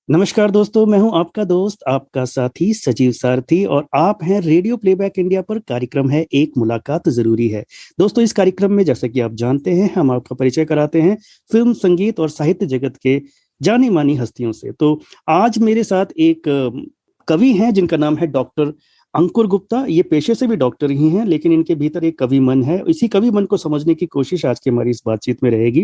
नमस्कार दोस्तों, मैं हूं आपका दोस्त, आपका साथी सजीव सारथी और आप हैं रेडियो प्लेबैक इंडिया पर। कार्यक्रम है एक मुलाकात जरूरी है। दोस्तों, इस कार्यक्रम में जैसा कि आप जानते हैं, हम आपका परिचय कराते हैं फिल्म, संगीत और साहित्य जगत के जानी मानी हस्तियों से। तो आज मेरे साथ एक कवि हैं जिनका नाम है डॉक्टर अंकुर गुप्ता। ये पेशे से भी डॉक्टर ही हैं, लेकिन इनके भीतर एक कवि मन है। इसी कवि मन को समझने की कोशिश आज की हमारी इस बातचीत में रहेगी।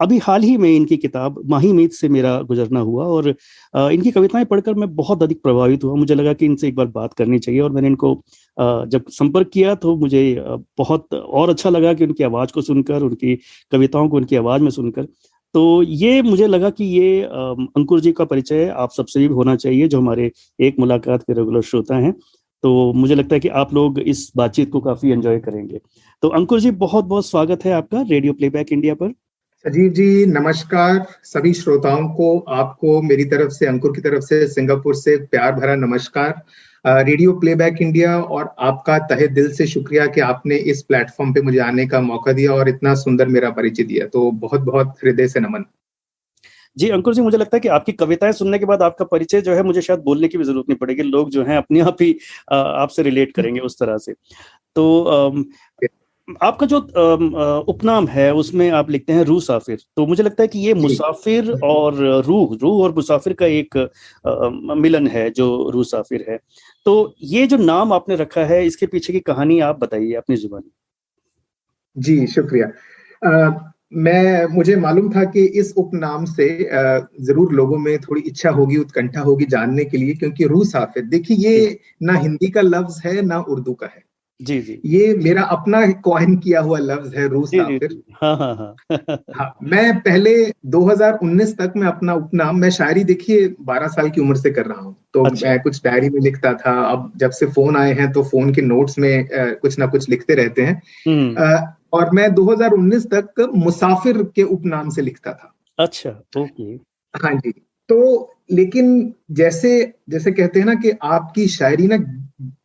अभी हाल ही में इनकी किताब माही मीत से मेरा गुजरना हुआ और इनकी कविताएं पढ़कर मैं बहुत अधिक प्रभावित हुआ। मुझे लगा कि इनसे एक बार बात करनी चाहिए और मैंने इनको जब संपर्क किया तो मुझे बहुत और अच्छा लगा कि उनकी आवाज़ को सुनकर, उनकी कविताओं को उनकी आवाज़ में सुनकर। तो ये मुझे लगा कि ये अंकुर जी का परिचय आप सबसे भी होना चाहिए जो हमारे एक मुलाकात के रेगुलर श्रोता हैं। तो मुझे लगता है कि आप लोग इस बातचीत को काफी एंजॉय करेंगे। तो अंकुर जी, बहुत बहुत स्वागत है आपका रेडियो प्लेबैक इंडिया पर। सजीव जी नमस्कार। सभी श्रोताओं को, आपको मेरी तरफ से, अंकुर की तरफ से, सिंगापुर से प्यार भरा नमस्कार। रेडियो प्लेबैक इंडिया और आपका तहे दिल से शुक्रिया कि आपने इस प्लेटफॉर्म पे मुझे आने का मौका दिया और इतना सुंदर मेरा परिचय दिया। तो बहुत बहुत हृदय से नमन। जी अंकुर जी, मुझे लगता है कि आपकी कविताएं सुनने के बाद आपका परिचय जो है, मुझे शायद बोलने की भी जरूरत नहीं पड़ेगी। लोग जो हैं अपने आप ही आपसे रिलेट करेंगे उस तरह से। तो आपका जो उपनाम है उसमें आप लिखते हैं रूह साफिर। तो मुझे लगता है कि ये जी मुसाफिर और रूह रूह और मुसाफिर का एक मिलन है जो रूह साफिर है। तो ये जो नाम आपने रखा है, इसके पीछे की कहानी आप बताइए अपनी जुबानी। जी शुक्रिया। मुझे मालूम था कि इस उपनाम से जरूर लोगों में थोड़ी इच्छा होगी, उत्कंठा होगी जानने के लिए, क्योंकि रूह साफिर, देखिए जी ये ना हिंदी का लफ्ज है ना उर्दू का है। जी जी ये मेरा अपना कॉइन किया हुआ लफ्ज है, रूह जी जी साफिर। जी, हाँ हाँ हाँ। हाँ, मैं पहले 2019 तक मैं अपना उपनाम, मैं शायरी देखिए 12 साल की उम्र से कर रहा हूँ, तो अच्छा। मैं कुछ डायरी में लिखता था। अब जब से फोन आए हैं तो फोन के नोट्स में कुछ ना कुछ लिखते रहते हैं। हम्म। और मैं 2019 तक मुसाफिर के उपनाम से लिखता था। अच्छा। ओके। हाँ जी। तो लेकिन जैसे जैसे कहते हैं ना कि आपकी शायरी ना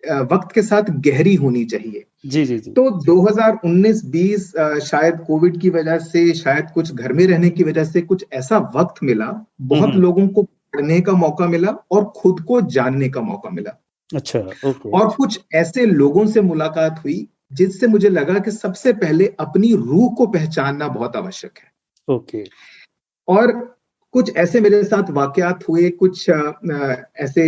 वक्त के साथ गहरी होनी चाहिए। जी जी जी। तो 2019-20 शायद कोविड की वजह से, शायद कुछ घर में रहने की वजह से, कुछ ऐसा वक्त मिला, बहुत हम्म। लोगों को पढ़ने का मौका मिला और खुद को जानने का मौका मिला। अच्छा। ओके। और कुछ ऐसे लोगों से मुलाकात हुई जिससे मुझे लगा कि सबसे पहले अपनी रूह को पहचानना बहुत आवश्यक है। ओके। और कुछ ऐसे मेरे साथ वाकयात हुए, कुछ ऐसे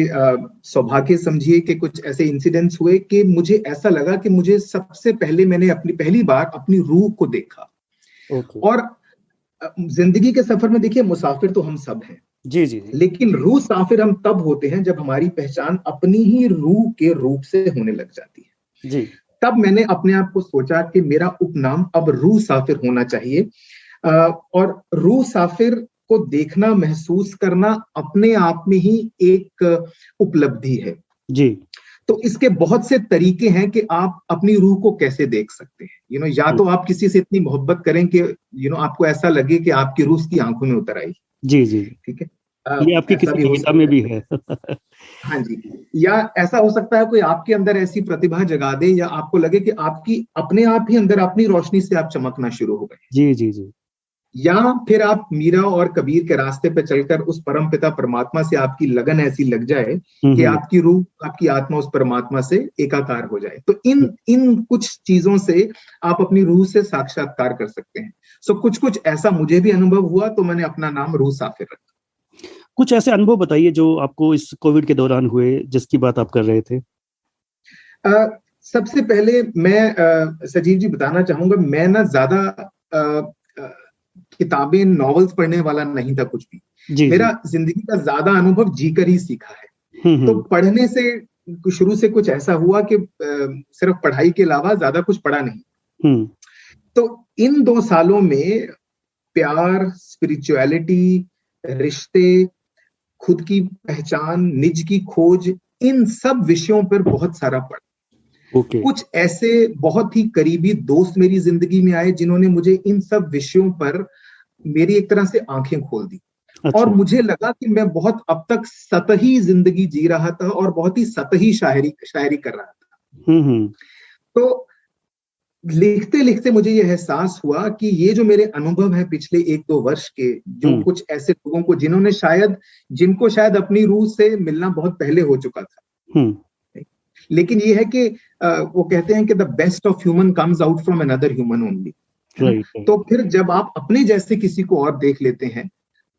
सौभाग्य समझिए कि कुछ ऐसे इंसिडेंट्स हुए कि मुझे ऐसा लगा कि मुझे सबसे पहले, मैंने अपनी पहली बार अपनी रूह को देखा। ओके। और जिंदगी के सफर में देखिए, मुसाफिर तो हम सब हैं, जी जी जी। लेकिन रूह साफिर हम तब होते हैं जब हमारी पहचान अपनी ही रूह के रूप से होने लग जाती है। जी। तब मैंने अपने आप को सोचा कि मेरा उपनाम अब रूह साफिर होना चाहिए। और रूह साफिर को देखना, महसूस करना अपने आप में ही एक उपलब्धि है। जी। तो इसके बहुत से तरीके हैं कि आप अपनी रूह को कैसे देख सकते हैं। या तो आप किसी से इतनी मोहब्बत करें कि आपको ऐसा लगे कि आपकी रूह उसकी आंखों में उतर आई। जी जी। ठीक है। ये आपकी ऐसा किसी भी हो कविता में सकता भी है। है। हाँ जी। या ऐसा हो सकता है कोई आपके अंदर ऐसी प्रतिभा जगा दे, या आपको लगे कि आपकी अपने आप ही अंदर अपनी रोशनी से आप चमकना शुरू हो गए। जी जी जी। या फिर आप मीरा और कबीर के रास्ते पर चलकर उस परम पिता परमात्मा से आपकी लगन ऐसी लग जाए कि हम्म। आपकी रूह, आपकी आत्मा उस परमात्मा से एकाकार हो जाए। तो इन इन कुछ चीजों से आप अपनी रूह से साक्षात्कार कर सकते हैं। सो कुछ कुछ ऐसा मुझे भी अनुभव हुआ, तो मैंने अपना नाम रूह साफिर रखा। कुछ ऐसे अनुभव बताइए जो आपको इस कोविड के दौरान हुए, जिसकी बात आप कर रहे थे। सबसे पहले मैं सजीव जी बताना चाहूंगा, मैं ना ज्यादा अ, अ, किताबें, नॉवेल्स पढ़ने वाला नहीं था कुछ भी। जी मेरा जी। जिंदगी का ज्यादा अनुभव जीकर ही सीखा है। तो हम्म। पढ़ने से शुरू से कुछ ऐसा हुआ कि सिर्फ पढ़ाई के अलावा ज्यादा कुछ पढ़ा नहीं। हम्म। तो इन 2 सालों में प्यार, स्पिरिचुअलिटी, रिश्ते, खुद की पहचान, निज की खोज, इन सब विषयों पर बहुत सारा पढ़ा। ओके। कुछ ऐसे बहुत ही करीबी दोस्त मेरी जिंदगी में आए जिन्होंने मुझे इन सब विषयों पर मेरी एक तरह से आंखें खोल दी। और अच्छा। मुझे लगा कि मैं बहुत अब तक सतही जिंदगी जी रहा था और बहुत ही सतही शायरी शायरी कर रहा था। हम्म। तो लिखते लिखते मुझे ये एहसास हुआ कि ये जो मेरे अनुभव है पिछले 1-2 वर्ष के, जो कुछ ऐसे लोगों को जिनको शायद अपनी रूह से मिलना बहुत पहले हो चुका था, लेकिन ये है कि वो कहते हैं कि the best of human comes out from another human only. तो फिर जब आप अपने जैसे किसी को और देख लेते हैं,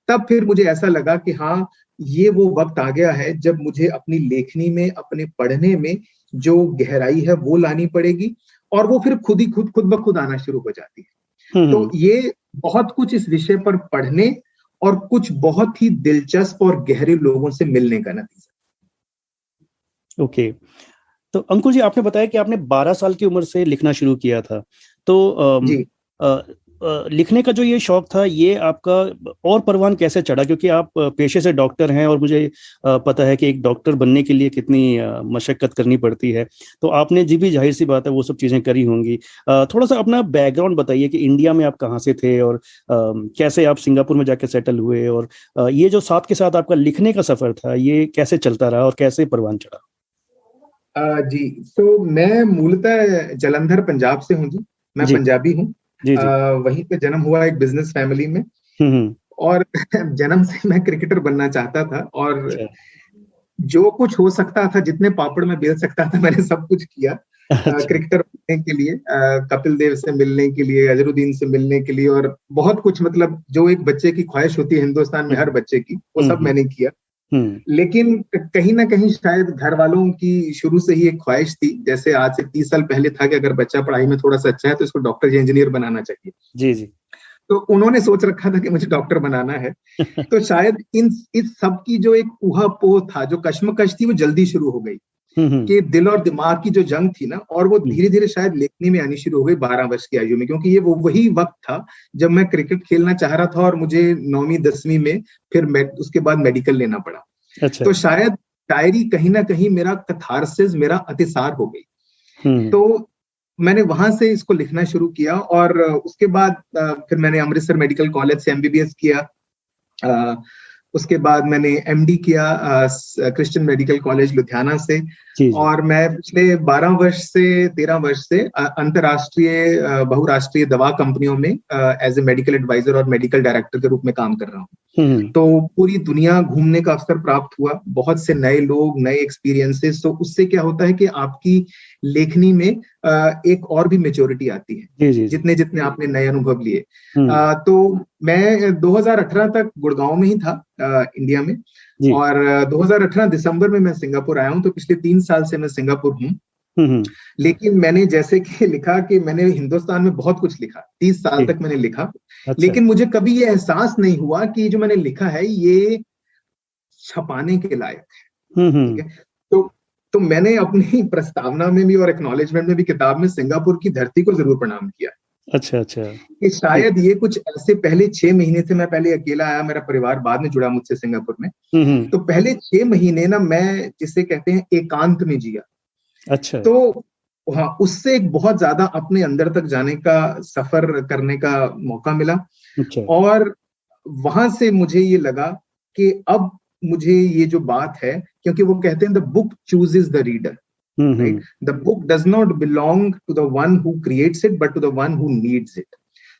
तब फिर मुझे ऐसा लगा कि हाँ, ये वो वक्त आ गया है जब मुझे अपनी लेखनी में, अपने पढ़ने में जो गहराई है वो लानी पड़ेगी, और वो फिर खुद ब खुद आना शुरू हो जाती है। तो ये बहुत कुछ इस विषय पर पढ़ने और कुछ बहुत ही दिलचस्प और गहरे लोगों से मिलने का नतीजा। ओके। तो अंकुर जी, आपने बताया कि आपने 12 साल की उम्र से लिखना शुरू किया था, तो लिखने का जो ये शौक था, ये आपका और परवान कैसे चढ़ा? क्योंकि आप पेशे से डॉक्टर हैं और मुझे पता है कि एक डॉक्टर बनने के लिए कितनी मशक्कत करनी पड़ती है, तो आपने जी भी जाहिर सी बात है वो सब चीजें करी होंगी। थोड़ा सा अपना बैकग्राउंड बताइए कि इंडिया में आप कहाँ से थे और कैसे आप सिंगापुर में जाकर सेटल हुए, और ये जो साथ के साथ आपका लिखने का सफर था ये कैसे चलता रहा और कैसे परवान चढ़ा? जी, तो मैं मूलतः जलंधर पंजाब से हूँ जी। मैं पंजाबी हूँ। वहीं पे जन्म हुआ एक बिजनेस फैमिली में, और जन्म से मैं क्रिकेटर बनना चाहता था, और जो कुछ हो सकता था, जितने पापड़ में बेल सकता था, मैंने सब कुछ किया क्रिकेटर बनने के लिए, कपिल देव से मिलने के लिए, अजरुद्दीन से मिलने के लिए, और बहुत कुछ, मतलब जो एक बच्चे की ख्वाहिश होती है हिंदुस्तान में हर बच्चे की, वो सब मैंने किया। लेकिन कहीं ना कहीं शायद घर वालों की शुरू से ही एक ख्वाहिश थी, जैसे आज से 30 साल पहले था कि अगर बच्चा पढ़ाई में थोड़ा सा अच्छा है तो इसको डॉक्टर या इंजीनियर बनाना चाहिए। जी जी। तो उन्होंने सोच रखा था कि मुझे डॉक्टर बनाना है। तो शायद इस सब की जो एक ऊहापोह था, जो कश्मकश थी, वो जल्दी शुरू हो गई कि दिल और दिमाग की जो जंग थी ना, और वो धीरे धीरे शायद लेखनी में आनी शुरू हो गई 12 वर्ष की आयु में, क्योंकि ये वही वक्त था जब मैं क्रिकेट खेलना चाह रहा था और मुझे 9वीं 10वीं में फिर उसके बाद मेडिकल लेना पड़ा। अच्छा। तो शायद डायरी कहीं ना कहीं मेरा कथारसिस, मेरा अतिसार हो गई। तो मैंने वहां से इसको लिखना शुरू किया, और उसके बाद फिर मैंने अमृतसर मेडिकल कॉलेज से MBBS किया। उसके बाद मैंने MD किया क्रिश्चियन मेडिकल कॉलेज लुधियाना से। और मैं पिछले 12 वर्ष से 13 वर्ष से अंतरराष्ट्रीय बहुराष्ट्रीय दवा कंपनियों में एज ए मेडिकल एडवाइजर और मेडिकल डायरेक्टर के रूप में काम कर रहा हूँ। तो पूरी दुनिया घूमने का अवसर प्राप्त हुआ, बहुत से नए लोग, नए एक्सपीरियंसेस। तो उससे क्या होता है कि आपकी लेखनी में एक और भी मेच्योरिटी आती है, जितने जितने आपने नए अनुभव लिए। तो मैं 2018 तक गुड़गांव में ही था, इंडिया में, और 2018 दिसंबर में मैं सिंगापुर आया हूँ। तो पिछले 3 साल से मैं सिंगापुर हूँ। लेकिन मैंने जैसे कि लिखा कि मैंने हिंदुस्तान में बहुत कुछ लिखा, 30 साल तक मैंने लिखा। अच्छा। लेकिन मुझे कभी ये एहसास नहीं हुआ कि जो मैंने लिखा है ये छपाने के लायक है। ठीक है। तो मैंने अपनी प्रस्तावना में भी और एक्नॉलेजमेंट में भी किताब में सिंगापुर की धरती को जरूर प्रणाम किया। अच्छा अच्छा। कि शायद ये कुछ ऐसे पहले 6 महीने थे, मैं पहले अकेला आया, मेरा परिवार बाद में जुड़ा मुझसे सिंगापुर में। तो पहले 6 महीने ना मैं, जिसे कहते हैं, एकांत में जिया। अच्छा। तो हाँ, उससे एक बहुत ज्यादा अपने अंदर तक जाने का, सफर करने का मौका मिला। अच्छा। और वहां से मुझे ये लगा कि अब मुझे ये जो बात है, क्योंकि वो कहते हैं the book chooses the reader, right? The book does not belong to the one who creates it but to the one who needs it.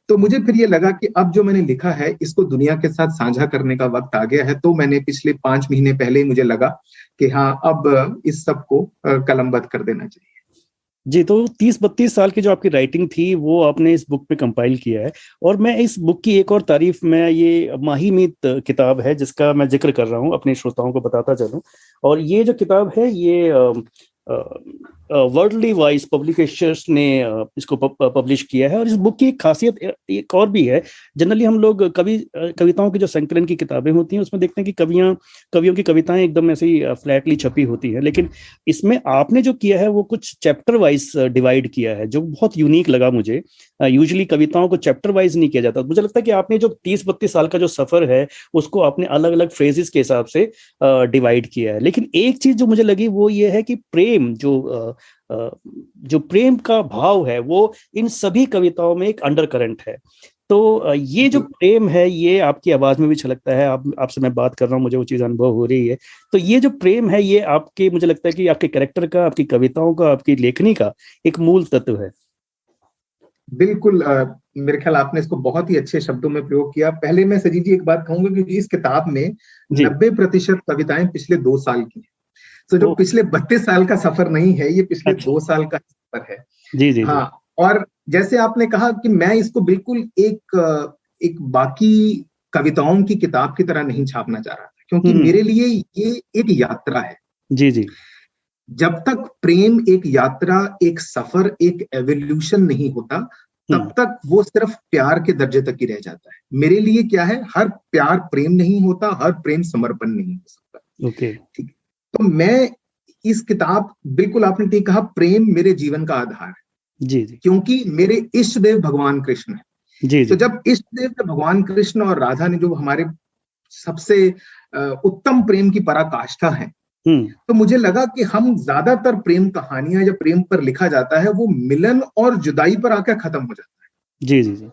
तो मुझे फिर ये लगा कि अब जो मैंने लिखा है इसको दुनिया के साथ साझा करने का वक्त आ गया है। तो मैंने पिछले 5 महीने पहले ही मुझे लगा कि हाँ, अब इस सब को कलमबद्ध कर देना चाहिए। जी, तो 30-32 साल की जो आपकी राइटिंग थी वो आपने इस बुक में कंपाइल किया है, और मैं इस बुक की एक और तारीफ में, ये माही मीत किताब है जिसका मैं जिक्र कर रहा हूँ, अपने श्रोताओं को बताता चलूं। और ये जो किताब है ये वर्ल्डली वाइज पब्लिकेशंस ने इसको पब्लिश किया है। और इस बुक की एक खासियत एक और भी है। जनरली हम लोग कविताओं की जो संकलन की किताबें होती हैं उसमें देखते हैं कि कवियों की कविताएं एकदम ऐसे ही फ्लैटली छपी होती है, लेकिन इसमें आपने जो किया है वो कुछ चैप्टर वाइज डिवाइड किया है, जो बहुत यूनिक लगा मुझे। यूजुअली कविताओं को चैप्टर वाइज नहीं किया जाता। मुझे लगता है कि आपने जो 30-32 साल का जो सफर है उसको आपने अलग अलग फ्रेजेस के हिसाब से डिवाइड किया है। लेकिन एक चीज जो मुझे लगी वो ये है कि प्रेम, जो प्रेम का भाव है वो इन सभी कविताओं में एक अंडर करंट है। तो ये जो प्रेम है ये आपकी आवाज में भी छलकता है। आपसे मैं बात कर रहा हूँ, मुझे वो चीज अनुभव हो रही है। तो ये जो प्रेम है ये आपके, मुझे लगता है कि आपके कैरेक्टर का, आपकी कविताओं का, आपकी लेखनी का एक मूल तत्व है। बिल्कुल, मेरे ख्याल आपने इसको बहुत ही अच्छे शब्दों में प्रयोग किया। पहले मैं सजीव जी एक बात कहूंगा कि इस किताब में जी 90% कविताएं पिछले 2 साल की हैं। तो जो ओ पिछले 32 साल का सफर नहीं है, ये पिछले अच्छा 2 साल का सफर है। जी जी जी हाँ, और जैसे आपने कहा कि मैं इसको बिल्कुल एक बाकी कविताओं की किताब की तरह नहीं छापना चाह रहा था, क्योंकि हम्म मेरे लिए ये एक यात्रा है। जी जी जब तक प्रेम एक यात्रा, एक सफर, एक एवोल्यूशन नहीं होता, तब हम्म तक वो सिर्फ प्यार के दर्जे तक ही रह जाता है। मेरे लिए क्या है, हर प्यार प्रेम नहीं होता, हर प्रेम समर्पण नहीं हो सकता। ओके ठीक है? तो मैं इस किताब, बिल्कुल आपने ठीक कहा, प्रेम मेरे जीवन का आधार है, जी जी क्योंकि मेरे इष्ट देव भगवान कृष्ण है। जी तो जी जब इष्ट देव ने भगवान कृष्ण और राधा ने जो हमारे सबसे उत्तम प्रेम की पराकाष्ठा है, हम्म तो मुझे लगा कि हम ज्यादातर प्रेम कहानियां, जब प्रेम पर लिखा जाता है, वो मिलन और जुदाई पर आकर खत्म हो जाता जी जी जी है,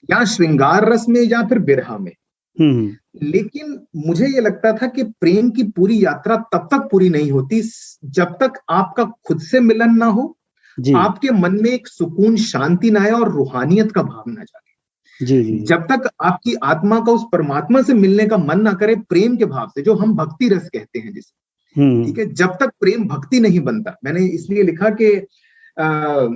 या श्रृंगार रस में या फिर बिरहा में। हम्म लेकिन मुझे ये लगता था कि प्रेम की पूरी यात्रा तब तक पूरी नहीं होती जब तक आपका खुद से मिलन ना हो, जी आपके मन में एक सुकून, शांति ना आए और रूहानियत का भाव ना जागे। जी जी जी जब तक आपकी आत्मा का उस परमात्मा से मिलने का मन ना करे, प्रेम के भाव से, जो हम भक्ति रस कहते हैं जिसे, ठीक हम्म है, जब तक प्रेम भक्ति नहीं बनता। मैंने इसलिए लिखा कि आ,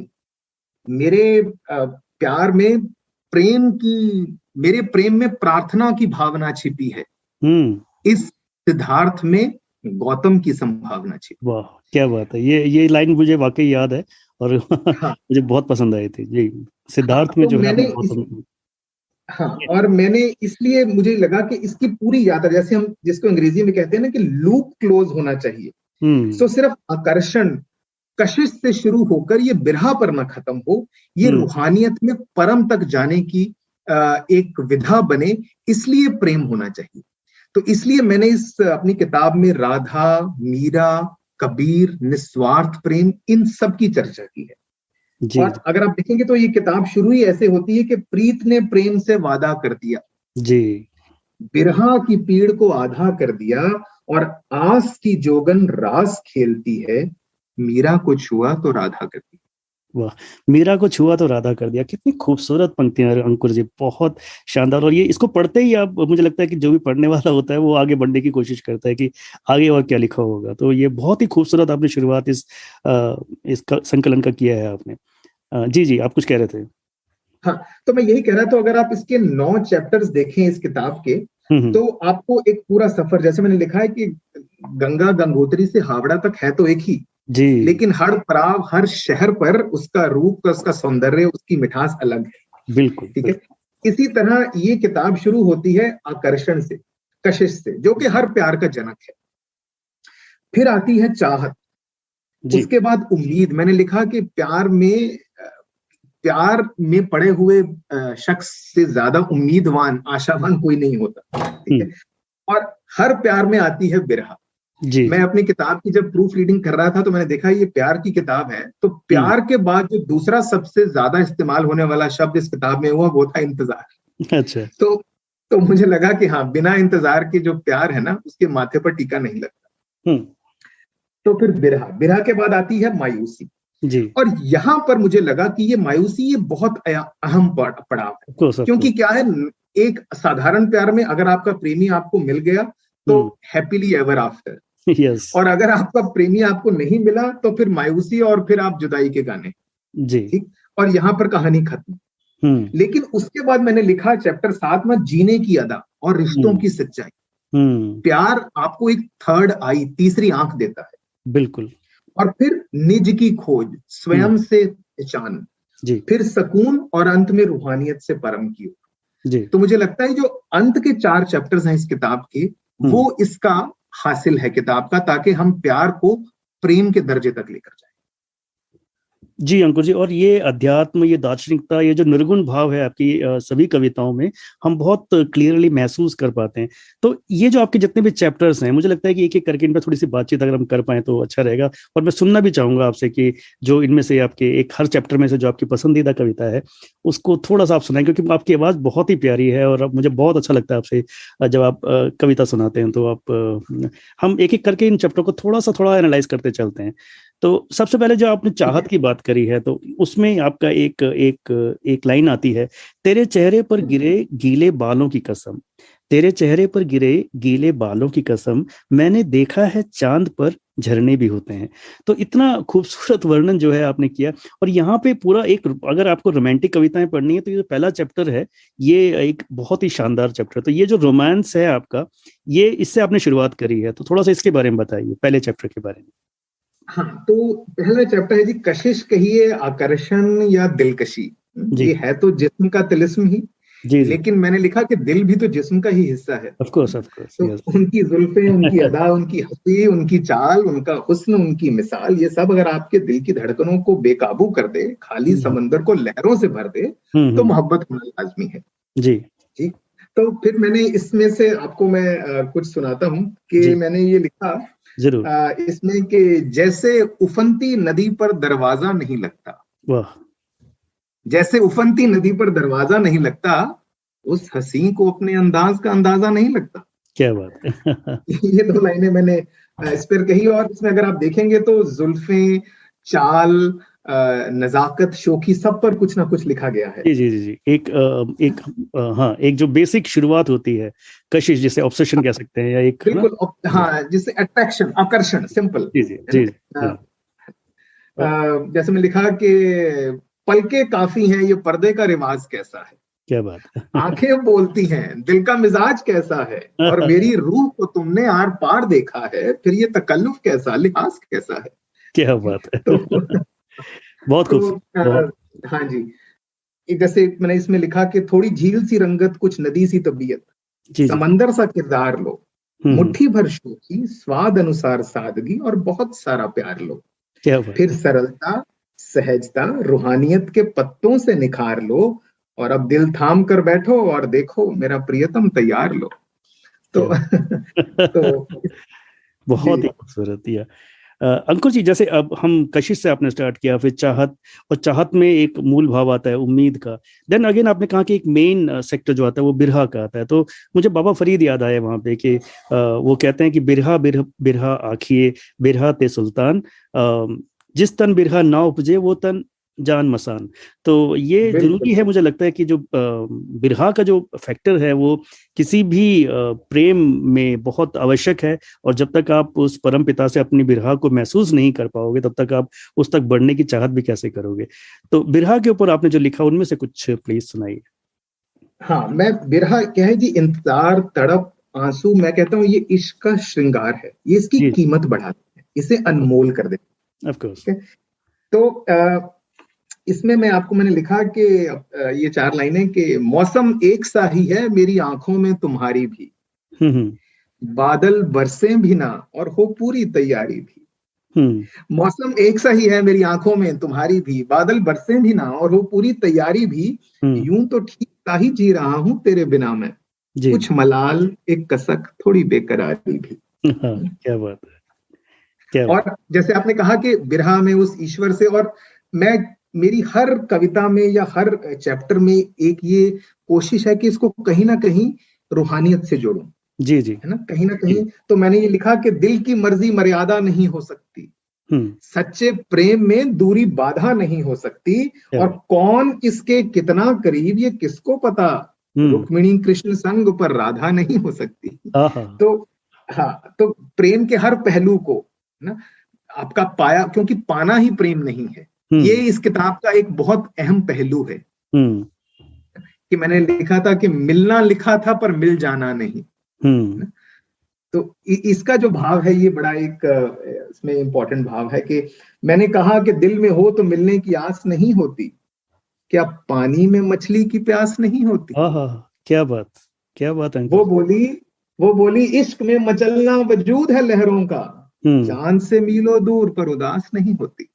मेरे प्यार में प्रेम की मेरे प्रेम में प्रार्थना की भावना छिपी है, हम्म इस सिद्धार्थ में गौतम की संभावना छिपी। वाह क्या बात है, ये लाइन मुझे वाकई याद है और हाँ मुझे बहुत पसंद आई थी जी। हाँ, सिद्धार्थ में तो जो है मैंने आपने इस गौतम हाँ, और मैंने इसलिए मुझे लगा कि इसकी पूरी यात्रा, जैसे हम जिसको अंग्रेजी में कहते हैं ना कि लूप क्लोज होना चाहिए। हम्म सो सिर्फ आकर्षण, कशिश से शुरू होकर ये बिरहा पर ना खत्म हो, ये हम्म रूहानियत में परम तक जाने की एक विधा बने, इसलिए प्रेम होना चाहिए। तो इसलिए मैंने इस अपनी किताब में राधा, मीरा, कबीर, निस्वार्थ प्रेम, इन सब की चर्चा की है। जी और अगर आप देखेंगे तो ये किताब शुरू ही ऐसे होती है कि प्रीत ने प्रेम से वादा कर दिया, जी बिरहा की पीड़ को आधा कर दिया, और आस की जोगन रास खेलती है, मीरा को छुआ तो राधा कर दी। वाह, मीरा को छुआ तो राधा कर दिया, कितनी खूबसूरत पंक्तियां हैं अंकुर जी, बहुत शानदार। और ये इसको पढ़ते ही आप, मुझे लगता है कि जो भी पढ़ने वाला होता है वो आगे बढ़ने की कोशिश करता है कि आगे और क्या लिखा होगा। तो ये बहुत ही खूबसूरत आपने शुरुआत इस संकलन का किया है आपने। जी जी, आप कुछ कह रहे थे। हाँ, तो मैं यही कह रहा था, अगर आप इसके 9 चैप्टर्स देखें इस किताब के, हम्म। तो आपको एक पूरा सफर, जैसे मैंने लिखा है कि गंगा गंगोत्री से हावड़ा तक है तो एक ही, जी लेकिन हर पड़ाव, हर शहर पर उसका रूप, उसका सौंदर्य, उसकी मिठास अलग है। बिल्कुल ठीक है, बिल्कुल। इसी तरह ये किताब शुरू होती है आकर्षण से, कशिश से, जो कि हर प्यार का जनक है। फिर आती है चाहत, जी उसके बाद उम्मीद। मैंने लिखा कि प्यार में पड़े हुए शख्स से ज्यादा उम्मीदवान, आशावान कोई नहीं होता। ठीक है, हम्म और हर प्यार में आती है बिरहा। जी मैं जी अपनी किताब की जब प्रूफ रीडिंग कर रहा था, तो मैंने देखा ये प्यार की किताब है, तो हम्म प्यार के बाद जो दूसरा सबसे ज्यादा इस्तेमाल होने वाला शब्द इस किताब में हुआ, वो था इंतजार। अच्छा तो तो मुझे लगा कि हाँ, बिना इंतजार के जो प्यार है ना, उसके माथे पर टीका नहीं लगता। हम्म तो फिर बिरहा, बिरहा के बाद आती है मायूसी। जी और यहां पर मुझे लगा कि ये मायूसी, ये बहुत अहम पड़ाव है। ऑफ कोर्स ऑफ क्योंकि कोर्स। क्या है, एक साधारण प्यार में अगर आपका प्रेमी आपको मिल गया, तो हम्म हैप्पीली एवर आफ्टर। यस और अगर आपका प्रेमी आपको नहीं मिला, तो फिर मायूसी, और फिर आप जुदाई के गाने। जी ठीक, और यहां पर कहानी खत्म। हम्म लेकिन उसके बाद मैंने लिखा चैप्टर 7 में, जीने की अदा और रिश्तों हम्म की सच्चाई। हम्म प्यार आपको एक थर्ड आई, तीसरी आंख देता है। बिल्कुल। और फिर निज की खोज, स्वयं हम्म से पहचान, जी फिर सुकून, और अंत में रूहानियत से परम की ओर। जी तो मुझे लगता है जो अंत के 4 चैप्टर्स हैं इस किताब के, हम्म वो इसका हासिल है किताब का, ताकि हम प्यार को प्रेम के दर्जे तक लेकर जाएं। जी अंकुर जी, और ये अध्यात्म, ये दार्शनिकता, ये जो निर्गुण भाव है आपकी सभी कविताओं में, हम बहुत क्लियरली महसूस कर पाते हैं। तो ये जो आपके जितने भी चैप्टर्स हैं, मुझे लगता है कि एक एक करके इन पर थोड़ी सी बातचीत अगर हम कर पाए तो अच्छा रहेगा। और मैं सुनना भी चाहूंगा आपसे कि जो इनमें से आपके एक हर चैप्टर में से जो आपकी पसंदीदा कविता है उसको थोड़ा सा आप सुनाएं, क्योंकि आपकी आवाज़ बहुत ही प्यारी है और अब मुझे बहुत अच्छा लगता है आपसे जब आप कविता सुनाते हैं। तो आप हम एक एक करके इन चैप्टर को थोड़ा सा थोड़ा एनालाइज करते चलते हैं। तो सबसे पहले जो आपने चाहत की बात करी है, तो उसमें आपका एक एक एक लाइन आती है, तेरे चेहरे पर गिरे गीले बालों की कसम, तेरे चेहरे पर गिरे गीले बालों की कसम, मैंने देखा है चांद पर झरने भी होते हैं। तो इतना खूबसूरत वर्णन जो है आपने किया। और यहाँ पे पूरा एक, अगर आपको रोमांटिक कविताएं पढ़नी है तो ये जो पहला चैप्टर है, ये एक बहुत ही शानदार चैप्टर। तो ये जो रोमांस है आपका, ये इससे आपने शुरुआत करी है, तो थोड़ा सा इसके बारे में बताइए, पहले चैप्टर के बारे में। हाँ, तो पहला चैप्टर है जी, कशिश कहिए, आकर्षण या दिलकशी। जी ये है तो जिस्म का तिलिस्म ही, जी जी। लेकिन मैंने लिखा कि दिल भी तो जिस्म का ही हिस्सा है। ऑफ कोर्स तो यस। उनकी जुल्फें, उनकी अदा, उनकी हंसी, उनकी चाल, उनका हुस्न, उनकी मिसाल, ये सब अगर आपके दिल की धड़कनों को बेकाबू कर दे, खाली समंदर को लहरों से भर दे, तो मोहब्बत होना लाजमी है। जी जी। तो फिर मैंने इसमें से आपको मैं कुछ सुनाता हूँ कि मैंने ये लिखा जरूर। इसमें कि जैसे उफनती नदी पर दरवाजा नहीं लगता, वाह। जैसे उफनती नदी पर दरवाजा नहीं लगता, उस हसी को अपने अंदाज का अंदाजा नहीं लगता। क्या बात है। ये दो लाइनें मैंने इस पर कही, और इसमें अगर आप देखेंगे तो जुल्फें, चाल, नजाकत, शोखी, सब पर कुछ ना कुछ लिखा गया है। जी जी जी जी। एक हाँ, एक जो बेसिक शुरुआत होती है, कशिश जिसे ऑब्सेशन कह सकते हैं, या एक बिल्कुल, हाँ, जिसे अट्रैक्शन, आकर्षण, सिंपल। जी जी जी जी। जैसे मैं लिखा कि पलके काफी हैं, ये पर्दे का रिवाज कैसा है, क्या बात है। आंखें बोलती हैं, दिल का मिजाज कैसा है, और मेरी रूह को तुमने आर पार देखा है, फिर ये तकल्लुफ कैसा, लिहाज कैसा है। क्या बात है। तो बहुत खूबसूरत। हाँ जी, जैसे मैंने इसमें लिखा कि थोड़ी झील सी रंगत, कुछ नदी सी तबीयत, समंदर सा किरदार लो, मुट्ठी भर शोखी, स्वाद अनुसार सादगी, और बहुत सारा प्यार लो, फिर सरलता, सहजता, रूहानियत के पत्तों से निखार लो, और अब दिल थाम कर बैठो और देखो मेरा प्रियतम तैयार लो। तो बहुत ही खूबसूरत दिया। अंकुर जी, जैसे अब हम कशिश से आपने स्टार्ट किया, फिर चाहत, और चाहत में एक मूल भाव आता है उम्मीद का। देन अगेन आपने कहा कि एक मेन सेक्टर जो आता है वो बिरहा का आता है। तो मुझे बाबा फरीद याद आए वहां पे कि वो कहते हैं कि बिरहा बिरहा बिरहा आखिए, बिरहा ते सुल्तान, जिस तन बिरहा ना उपजे वो तन जान मसान। तो ये जरूरी है, मुझे लगता है कि जो बिरहा का जो फैक्टर है वो किसी भी प्रेम में बहुत आवश्यक है। और जब तक आप उस परम पिता से अपनी बिरहा को महसूस नहीं कर पाओगे, तब तक आप उस तक बढ़ने की चाहत भी कैसे करोगे। तो बिरहा के ऊपर आपने जो लिखा, उनमें से कुछ प्लीज सुनाइए। हाँ, मैं बिरहा क्या है जी, इंतजार, तड़प, आंसू, मैं कहता हूँ ये इश्क का श्रृंगार है, ये इसकी कीमत बढ़ाते हैं, इसे अनमोल कर देते हैं। Of course. तो इसमें मैंने लिखा कि ये 4 लाइनें कि मौसम एक सा ही है मेरी आंखों में तुम्हारी भी, बादल बरसे भी ना और हो पूरी तैयारी भी। मौसम एक सा ही है मेरी आंखों में तुम्हारी भी, बादल बरसे भी ना और हो पूरी तैयारी भी, यूं तो ठीक सा ही जी रहा हूं तेरे बिना मैं, कुछ मलाल, एक कसक, थोड़ी बेकरारी भी। क्या बात है, क्या और बात। जैसे आपने कहा कि बिरहा में उस ईश्वर से, और मैं, मेरी हर कविता में या हर चैप्टर में एक ये कोशिश है कि इसको कहीं ना कहीं रूहानियत से जोड़ूं। जी जी, है ना, कहीं ना कहीं। तो मैंने ये लिखा कि दिल की मर्जी मर्यादा नहीं हो सकती, सच्चे प्रेम में दूरी बाधा नहीं हो सकती, और कौन किसके कितना करीब ये किसको पता, रुक्मिणी कृष्ण संग पर राधा नहीं हो सकती। तो हाँ, तो प्रेम के हर पहलू को ना आपका पाया, क्योंकि पाना ही प्रेम नहीं है, ये इस किताब का एक बहुत अहम पहलू है। कि मैंने लिखा था कि मिलना लिखा था पर मिल जाना नहीं। तो इसका जो भाव है ये बड़ा एक इसमें इंपॉर्टेंट भाव है कि मैंने कहा कि दिल में हो तो मिलने की आस नहीं होती, क्या पानी में मछली की प्यास नहीं होती। क्या बात, क्या बात है। वो बोली इश्क में मचलना वजूद है लहरों का, चांद से मीलों दूर पर उदास नहीं होती।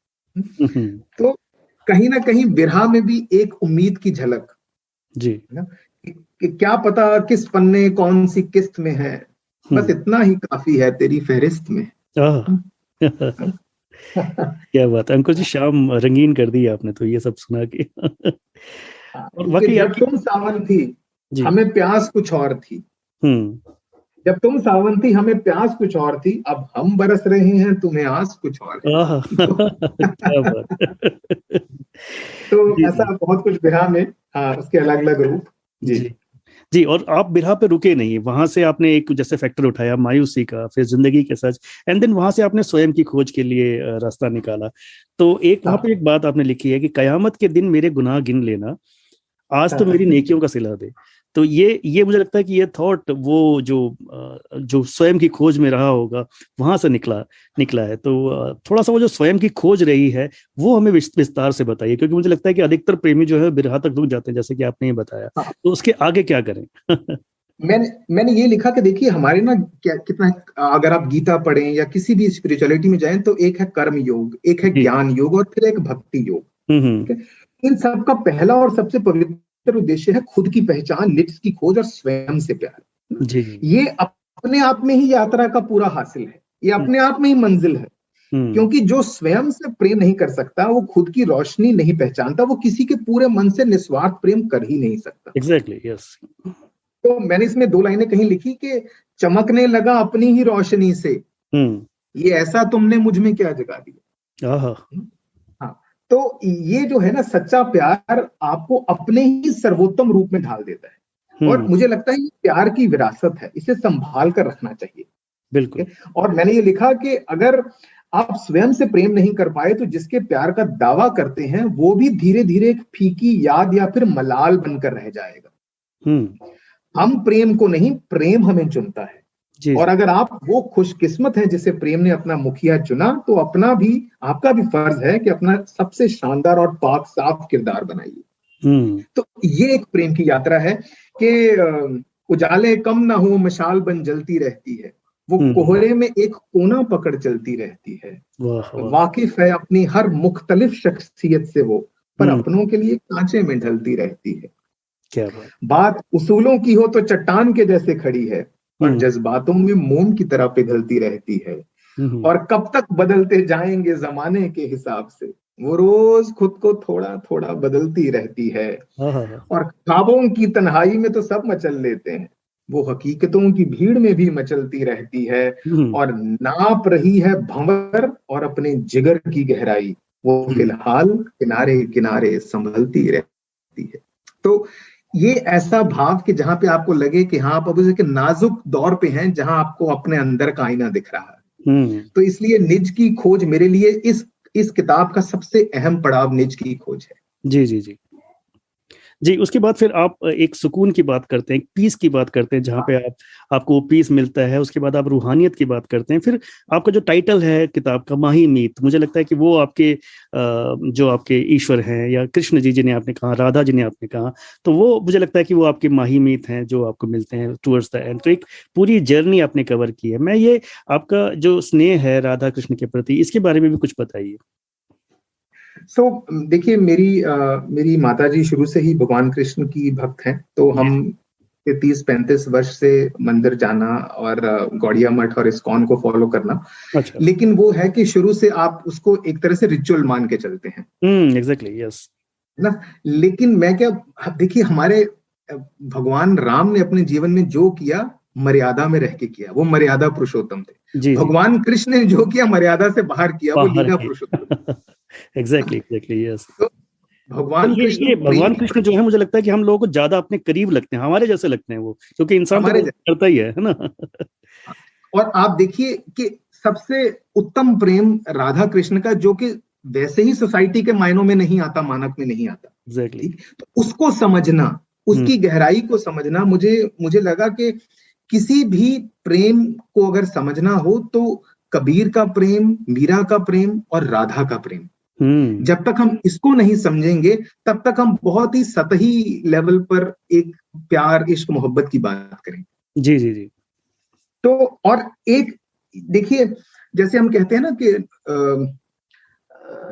तो कहीं ना कहीं बिरहा में भी एक उम्मीद की झलक जी, कि क्या पता किस पन्ने कौन सी किस्त में है, बस इतना ही काफी है तेरी फहरिस्त में। क्या बात है अंकुर जी, शाम रंगीन कर दी आपने तो ये सब सुना के। और वाकई तुम सावन थी, हमें प्यास कुछ और थी। जब तुम सावन थी हमें प्यास कुछ और थी, अब हम बरस रहे हैं तुम्हें आस कुछ और है। क्या बात। तो जी ऐसा जी बहुत कुछ बिरहा में, हाँ, उसके अलग अलग रूप। जी। जी जी। और आप बिरहा पे रुके नहीं, वहां से आपने एक जैसे फैक्टर उठाया मायूसी का, फिर जिंदगी के सच, एंड देन वहां से आपने स्वयं की खोज के लिए रास्ता निकाला। तो एक वहां पे हाँ एक बात आपने लिखी है कि कयामत के दिन मेरे गुनाह गिन लेना, आज तो मेरी हाँ नेकियों का सिला दे। तो ये मुझे लगता है कि ये थॉट वो जो स्वयं की खोज में रहा होगा, वहां से निकला निकला है। तो थोड़ा सा वो जो स्वयं की खोज रही है, वो हमें विस्तार से बताइए, क्योंकि मुझे लगता है कि अधिकतर प्रेमी जो है बिरहा तक रुक जाते हैं, जैसे कि आपने ये बताया। हाँ। तो उसके आगे क्या करें? मैंने ये लिखा कि देखिए हमारे ना क्या कितना, अगर आप गीता पढ़ें या किसी भी स्पिरिचुअलिटी में जाएं, तो एक है कर्म योग, एक है जी। ज्ञान योग, और फिर एक भक्ति योग। हम्म। ठीक है। इन सब का पहला और सबसे पवित्र उद्देश्य है खुद की पहचान, नित्य की खोज और स्वयं से प्यार। जी जी। ये अपने आप में ही यात्रा का पूरा हासिल है, ये हम्म अपने आप में ही मंजिल है। हम्म। क्योंकि जो स्वयं से प्रेम नहीं कर सकता, वो खुद की रोशनी नहीं पहचानता, वो किसी के पूरे मन से निस्वार्थ प्रेम कर ही नहीं सकता। Exactly, yes. तो मैंने इसमें दो लाइनें कहीं लिखी कि चमकने लगा अपनी ही रोशनी से, हम्म। ये ऐसा तुमने मुझ में क्या जगा दिया। आहा। हाँ। तो ये जो है ना, सच्चा प्यार आपको अपने ही सर्वोत्तम रूप में ढाल देता है। और हम्म। मुझे लगता है ये प्यार की विरासत है, इसे संभाल कर रखना चाहिए। बिल्कुल। और मैंने ये लिखा कि अगर आप स्वयं से प्रेम नहीं कर पाए, तो जिसके प्यार का दावा करते हैं वो भी धीरे धीरे एक फीकी याद या फिर मलाल बनकर रह जाएगा। हम्म। हम प्रेम को नहीं, प्रेम हमें चुनता है। जी और जी। अगर आप वो खुशकिस्मत हैं जिसे प्रेम ने अपना मुखिया चुना, तो अपना भी, आपका भी फर्ज है कि अपना सबसे शानदार और पाक साफ किरदार बनाइए। हम्म तो ये एक प्रेम की यात्रा है कि उजाले कम ना हो, मशाल बन जलती रहती है, वो हम्म। कोहरे में एक कोना पकड़ चलती रहती है। वाह वाह। वाकिफ है अपनी हर मुख्तलिफ शख्सियत से वो, पर हम्म। अपनों के लिए कांचे में ढलती रहती है। क्या बात। बात उसूलों की हो तो चट्टान के जैसे खड़ी है, और हम्म जज्बातों में मोम की तरह पिघलती रहती है। हम्म। और कब तक बदलते जाएंगे जमाने के हिसाब से, वो रोज खुद को थोड़ा थोड़ा बदलती रहती है। हाँ हाँ हाँ। और ख्वाबों की तन्हाई में तो सब मचल लेते हैं, वो हकीकतों की भीड़ में भी मचलती रहती है। हम्म और नाप रही है भंवर और अपने जिगर की गहराई, वो हम्म। फिलहाल किनारे किनारे संभलती रहती है। तो ये ऐसा भाव कि जहां पे आपको लगे कि हाँ, आप अब एक नाजुक दौर पे हैं, जहां आपको अपने अंदर का आईना दिख रहा है। हम्म। तो इसलिए निज की खोज मेरे लिए इस किताब का सबसे अहम पड़ाव निज की खोज है। जी जी जी जी। उसके बाद फिर आप एक सुकून की बात करते हैं, एक पीस की बात करते हैं, जहाँ पे आपको वो पीस मिलता है। उसके बाद आप रूहानियत की बात करते हैं। फिर आपका जो टाइटल है किताब का, माही मीत, मुझे लगता है कि वो आपके जो आपके ईश्वर हैं, या कृष्ण जी जिन्हें आपने कहा, राधा जिन्हें आपने कहा, तो वो मुझे लगता है कि वो आपके माही मीत हैं जो आपको मिलते हैं टूवर्ड्स द एंड। तो एक पूरी जर्नी आपने कवर की है। मैं ये आपका जो स्नेह है राधा कृष्ण के प्रति, इसके बारे में भी कुछ बताइए। देखिए मेरी माता जी शुरू से ही भगवान कृष्ण की भक्त हैं। तो जी। हम 30-35 वर्ष से मंदिर जाना और गौड़िया मठ और इस्कॉन को फॉलो करना। अच्छा। लेकिन वो है कि शुरू से आप उसको एक तरह से रिचुअल मान के चलते हैं एग्जैक्टली, यस। ना। लेकिन मैं क्या, देखिए हमारे भगवान राम ने अपने जीवन में जो किया, मर्यादा में रह के किया, वो मर्यादा पुरुषोत्तम थे। जी जी। भगवान कृष्ण ने जो किया, मर्यादा से बाहर किया, वो बाहर लीला है। पुरुषोत्तम। Exactly exactly, yes. तो तो भगवान ये कृष्ण ये प्रेम भगवान की, कृष्ण जो है, मुझे लगता है कि हम लोगों को ज्यादा अपने करीब लगते हैं, हमारे जैसे लगते हैं वो, क्योंकि इंसान तो हमारे गलती करता ही है ना? और आप देखिए कि सबसे उत्तम प्रेम राधा कृष्ण का, जो कि वैसे ही सोसाइटी के मायनों में नहीं आता, मानक में नहीं आता। एग्जैक्टली। ठीक, तो उसको समझना, हम्म उसकी गहराई को समझना, मुझे मुझे लगा कि किसी भी प्रेम को अगर समझना हो, तो कबीर का प्रेम, मीरा का प्रेम और राधा का प्रेम, हम्म। जब तक हम इसको नहीं समझेंगे, तब तक हम बहुत ही सतही लेवल पर एक प्यार, इश्क, मोहब्बत की बात करेंगे। जी जी जी। तो और एक, देखिए, जैसे हम कहते हैं ना कि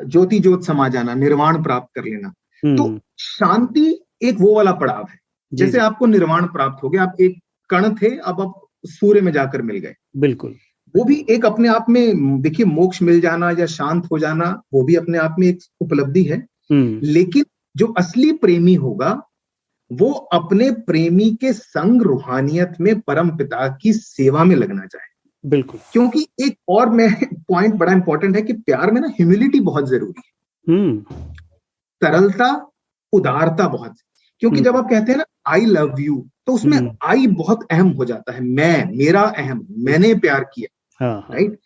ज्योति ज्योत समा जाना, निर्वाण प्राप्त कर लेना। तो हम्म। शांति एक वो वाला पड़ाव है। जी जैसे जी। आपको निर्वाण प्राप्त हो गया, आप एक कण थे, अब आप सूर्य में जाकर मिल गए। बिल्कुल। वो भी एक अपने आप में, देखिए, मोक्ष मिल जाना या शांत हो जाना, वो भी अपने आप में एक उपलब्धि है। हम्म। लेकिन जो असली प्रेमी होगा, वो अपने प्रेमी के संग रूहानियत में परम पिता की सेवा में लगना चाहे। बिल्कुल। क्योंकि एक और मैं पॉइंट बड़ा इंपॉर्टेंट है कि प्यार में ना ह्यूमिलिटी बहुत जरूरी है, सरलता, उदारता बहुत। क्योंकि जब आप कहते हैं ना आई लव यू, तो उसमें आई बहुत अहम हो जाता है, मैं, मेरा अहम, मैंने प्यार किया, राइट।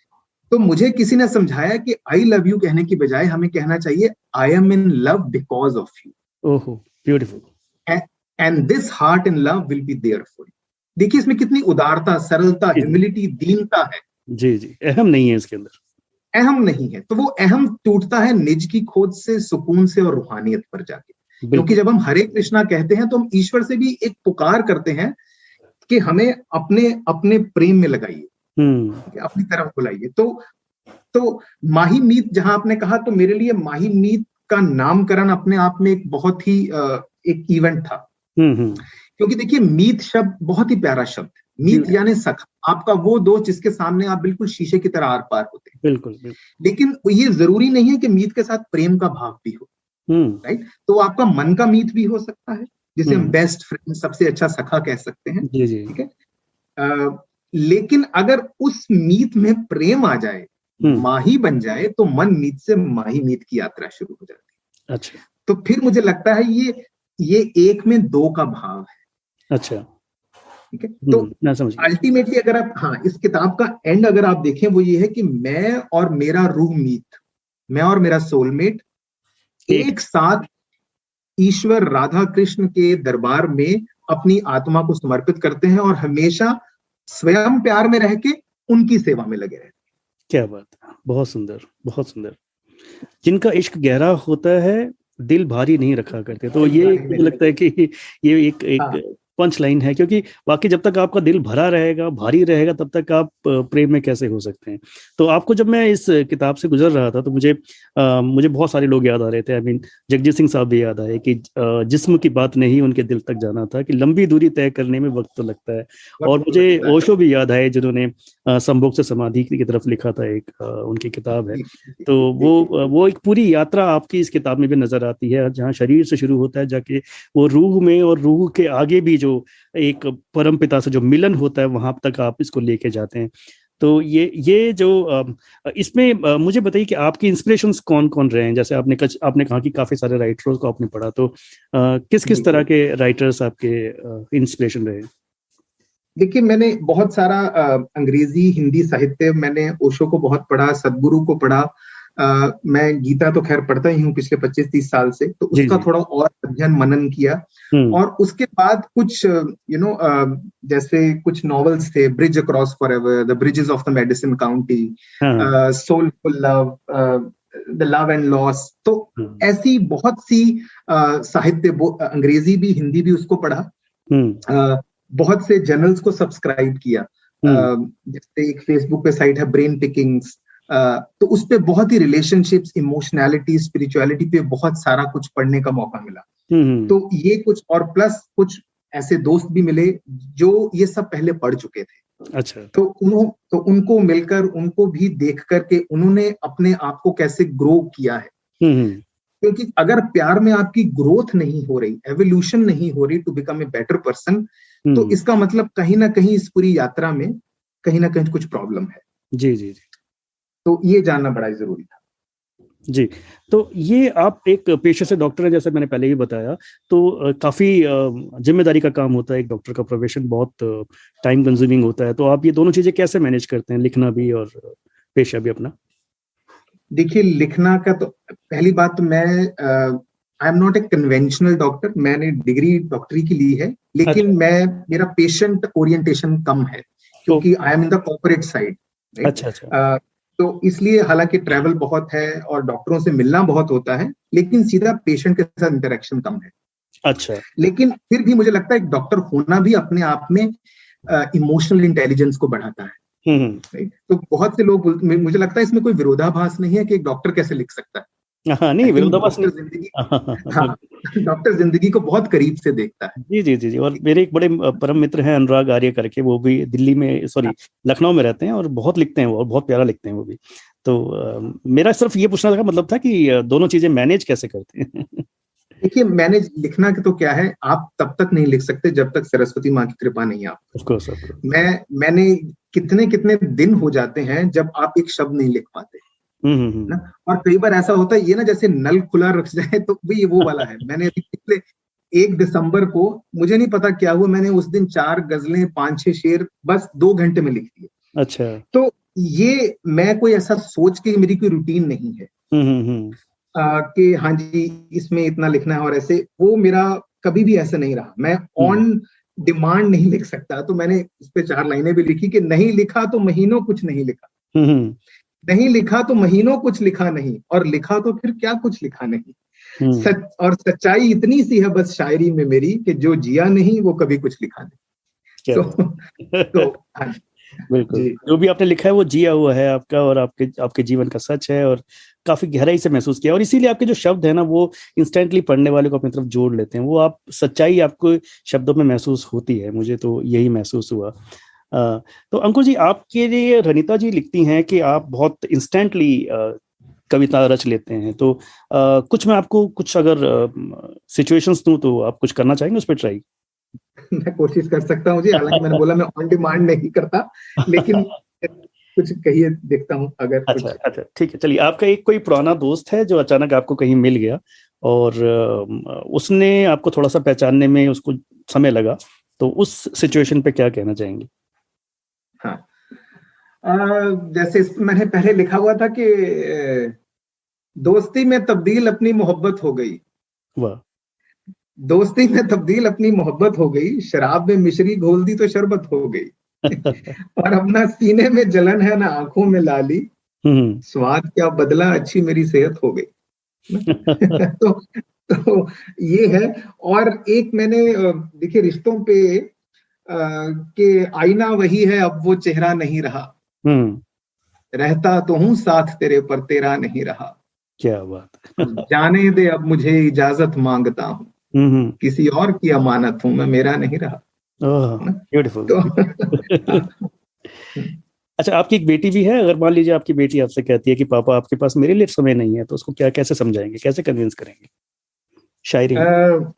तो मुझे किसी ने समझाया कि आई लव यू कहने की बजाय हमें कहना चाहिए I am in love because of you. ओहो, beautiful. And this heart in love will be there for you. देखिए इसमें कितनी उदारता, सरलता, ह्यूमिलिटी, दीनता है। जी जी, अहम नहीं है इसके अंदर, अहम नहीं है। तो वो अहम टूटता है निज की खोज से, सुकून से और रूहानियत पर जाके। क्योंकि जब हम हरे कृष्णा कहते हैं तो हम ईश्वर से भी एक पुकार करते हैं कि हमें अपने अपने प्रेम में लगाइए, अपनी तरफ बुलाइए। तो माही मीत जहां आपने कहा, तो मेरे लिए माही मीत का नामकरण अपने आप में एक बहुत ही एक इवेंट था। क्योंकि देखिए मीत शब्द बहुत ही प्यारा शब्द है। मीत यानी सखा, आपका वो दोस्त जिसके सामने आप बिल्कुल शीशे की तरह आर पार होते हैं। बिल्कुल। लेकिन ये जरूरी नहीं है कि मीत के साथ प्रेम का भाव भी हो, राइट। तो आपका मन का मीत भी हो सकता है, जिसे हम बेस्ट फ्रेंड, सबसे अच्छा सखा कह सकते हैं, ठीक है। लेकिन अगर उस मीत में प्रेम आ जाए, माही बन जाए, तो मन मीत से माही मीत की यात्रा शुरू हो जाती है। अच्छा। तो फिर मुझे लगता है ये एक में दो का भाव है। अच्छा, ठीक है। तो अल्टीमेटली अगर आप, हाँ, इस किताब का एंड अगर आप देखें, वो ये है कि मैं और मेरा रूह मीत, मैं और मेरा सोलमेट एक साथ ईश्वर राधा कृष्ण के दरबार में अपनी आत्मा को समर्पित करते हैं और हमेशा स्वयं प्यार में रह के उनकी सेवा में लगे रहते हैं। क्या बात है, बहुत सुंदर, बहुत सुंदर। जिनका इश्क गहरा होता है, दिल भारी नहीं रखा करते। तो ये मुझे लगता है कि ये एक पंच लाइन है, क्योंकि वाकई जब तक आपका दिल भरा रहेगा, भारी रहेगा, तब तक आप प्रेम में कैसे हो सकते हैं। तो आपको, जब मैं इस किताब से गुजर रहा था, तो मुझे बहुत सारे लोग याद आ रहे थे। आई मीन जगजीत सिंह साहब भी याद आए कि जिस्म की बात नहीं उनके दिल तक जाना था, कि लंबी दूरी तय करने में वक्त तो लगता है। और मुझे ओशो भी याद आए, जिन्होंने संभोग से समाधि की तरफ लिखा था, एक उनकी किताब है। तो वो एक पूरी यात्रा आपकी इस किताब में भी नजर आती है, जहाँ शरीर से शुरू होता है, जाके वो रूह में, और रूह के आगे भी जो एक परम पिता से जो मिलन होता है, वहां तक आप इसको लेके जाते हैं। तो ये जो इसमें मुझे बताइए कि आपकी इंस्पिरेशंस कौन कौन रहे हैं। जैसे आपने कहा कि काफी सारे राइटर्स को आपने पढ़ा, तो किस किस तरह के राइटर्स आपके इंस्पिरेशन रहे? देखिए मैंने बहुत सारा अंग्रेजी हिंदी साहित्य, मैंने ओशो को बहुत पढ़ा, सदगुरु को पढ़ा। मैं गीता तो खैर पढ़ता ही हूँ पिछले 25-30 साल से, तो उसका थोड़ा और अध्ययन मनन किया। और उसके बाद कुछ जैसे कुछ नॉवेल्स थे, bridge across forever, the bridges of the medicine county, soulful love, the love and loss. तो ऐसी बहुत सी साहित्य, अंग्रेजी भी हिंदी भी, उसको पढ़ा। बहुत से जर्नल्स को सब्सक्राइब किया। जैसे एक फेसबुक पे साइट है ब्रेन पिकिंग्स, तो उस पे बहुत ही रिलेशनशिप्स, इमोशनैलिटी, स्पिरिचुअलिटी पे बहुत सारा कुछ पढ़ने का मौका मिला। तो ये कुछ, और प्लस कुछ ऐसे दोस्त भी मिले जो ये सब पहले पढ़ चुके थे। अच्छा। तो उनको मिलकर, उनको भी देख करके उन्होंने अपने आप को कैसे ग्रो किया है। क्योंकि अगर प्यार में आपकी ग्रोथ नहीं हो रही, एवोल्यूशन नहीं हो रही to become a better person, तो इसका मतलब कहीं ना कहीं इस पूरी यात्रा में कहीं ना कहीं कुछ प्रॉब्लम है। जी जी जी। तो ये जानना बड़ा जरूरी था। जी, तो ये आप एक पेशे से डॉक्टर है, जैसे मैंने पहले ही बताया, तो काफी जिम्मेदारी का काम होता है। एक डॉक्टर का प्रोफेशन बहुत टाइम कंज्यूमिंग होता है। तो आप ये दोनों चीजें कैसे मैनेज करते हैं, लिखना भी और पेशा भी अपना? देखिए लिखना का तो पहली बात, तो मैं I am not a conventional doctor. मैंने डिग्री डॉक्टरी की ली है, लेकिन मेरा पेशेंट ओरिएंटेशन कम है, क्योंकि आई am in the corporate side. अच्छा। तो इसलिए हालांकि ट्रैवल बहुत है और डॉक्टरों से मिलना बहुत होता है, लेकिन सीधा पेशेंट के साथ इंटरेक्शन कम है। अच्छा। लेकिन फिर भी मुझे लगता है एक डॉक्टर होना भी अपने आप में इमोशनल इंटेलिजेंस को बढ़ाता है। तो बहुत से लोग, मुझे लगता है इसमें कोई विरोधाभास नहीं है कि एक डॉक्टर कैसे लिख सकता है। नहीं, विरोधाभास नहीं। हाँ, डॉक्टर जिंदगी को बहुत करीब से देखता है। जी जी जी जी। और मेरे एक बड़े परम मित्र हैं, अनुराग आर्य करके, वो भी दिल्ली में, सॉरी लखनऊ में रहते हैं, और बहुत लिखते हैं वो, और बहुत प्यारा लिखते हैं वो भी। तो मेरा सिर्फ ये पूछना था, मतलब था कि दोनों चीजें मैनेज कैसे करते हैं। देखिए, मैंने लिखना के तो क्या है, आप तब तक नहीं लिख सकते जब तक सरस्वती माँ की कृपा नहीं आप। Of course. मैंने कितने कितने दिन हो जाते हैं जब आप एक शब्द नहीं लिख पाते ना। और कई बार ऐसा होता है ये ना, जैसे नल खुला रख जाए तो भी ये वो वाला है। मैंने अभी पिछले 1 दिसंबर को, मुझे नहीं पता क्या हुआ, मैंने उस दिन 4 गजलें 5-6 शेर बस 2 घंटे में लिख दिए। अच्छा। तो ये मैं कोई ऐसा सोच के, मेरी कोई रूटीन नहीं है कि हाँ जी इसमें इतना लिखना है, और ऐसे वो मेरा कभी भी ऐसा नहीं रहा। मैं ऑन डिमांड नहीं लिख सकता। तो मैंने इस पे 4 लाइनें भी लिखी कि नहीं लिखा तो महीनों कुछ नहीं लिखा, नहीं लिखा तो महीनों कुछ लिखा नहीं, और लिखा तो फिर क्या कुछ लिखा नहीं। और सच्चाई इतनी सी है बस शायरी में मेरी, कि जो जिया नहीं वो कभी कुछ लिखा नहीं। तो हाँ बिल्कुल, जो भी आपने लिखा है वो जिया हुआ है आपका, और आपके जीवन का सच है, और काफी गहराई से महसूस किया। और इसीलिए आपके जो शब्द है ना, वो इंस्टेंटली पढ़ने वाले को अपनी तरफ जोड़ लेते हैं। वो आप सच्चाई आपको शब्दों में महसूस होती है। मुझे तो यही महसूस हुआ। तो अंकुर जी, आपके लिए रनिता जी लिखती हैं कि आप बहुत इंस्टेंटली कविता रच लेते हैं। तो कुछ मैं आपको कुछ अगर सिचुएशंस दूं तो आप कुछ करना चाहेंगे उस पर ट्राई? मैं कोशिश कर सकता हूँ जी, हालांकि मैंने बोला मैं ऑन डिमांड नहीं करता, लेकिन कुछ कहिए, देखता हूँ अगर अच्छा अच्छा, ठीक है, चलिए। आपका एक कोई पुराना दोस्त है जो अचानक आपको कहीं मिल गया, और उसने आपको थोड़ा सा पहचानने में उसको समय लगा, तो उस सिचुएशन पे क्या कहना चाहेंगे? हाँ, जैसे मैंने पहले लिखा हुआ था कि दोस्ती में तब्दील अपनी मोहब्बत हो गई। वाह। दोस्ती में तब्दील अपनी मोहब्बत हो गई, शराब में मिश्री घोल दी तो शरबत हो गई। और अब ना सीने में जलन है ना आंखों में लाली, स्वाद क्या बदला अच्छी मेरी सेहत हो गई। तो ये है। और एक मैंने देखिए रिश्तों पे कि आईना वही है अब वो चेहरा नहीं रहा, रहता तो हूं साथ तेरे पर तेरा नहीं रहा। क्या बात। जाने दे अब मुझे इजाजत मांगता हूँ, किसी और की अमानत हूं मैं, मेरा नहीं रहा। ब्यूटीफुल। तो अच्छा, आपकी एक बेटी भी है। अगर मान लीजिए आपकी बेटी आपसे कहती है कि पापा आपके पास मेरे लिए समय नहीं है, तो उसको कैसे समझाएंगे, कैसे कन्विंस करेंगे शायरी में?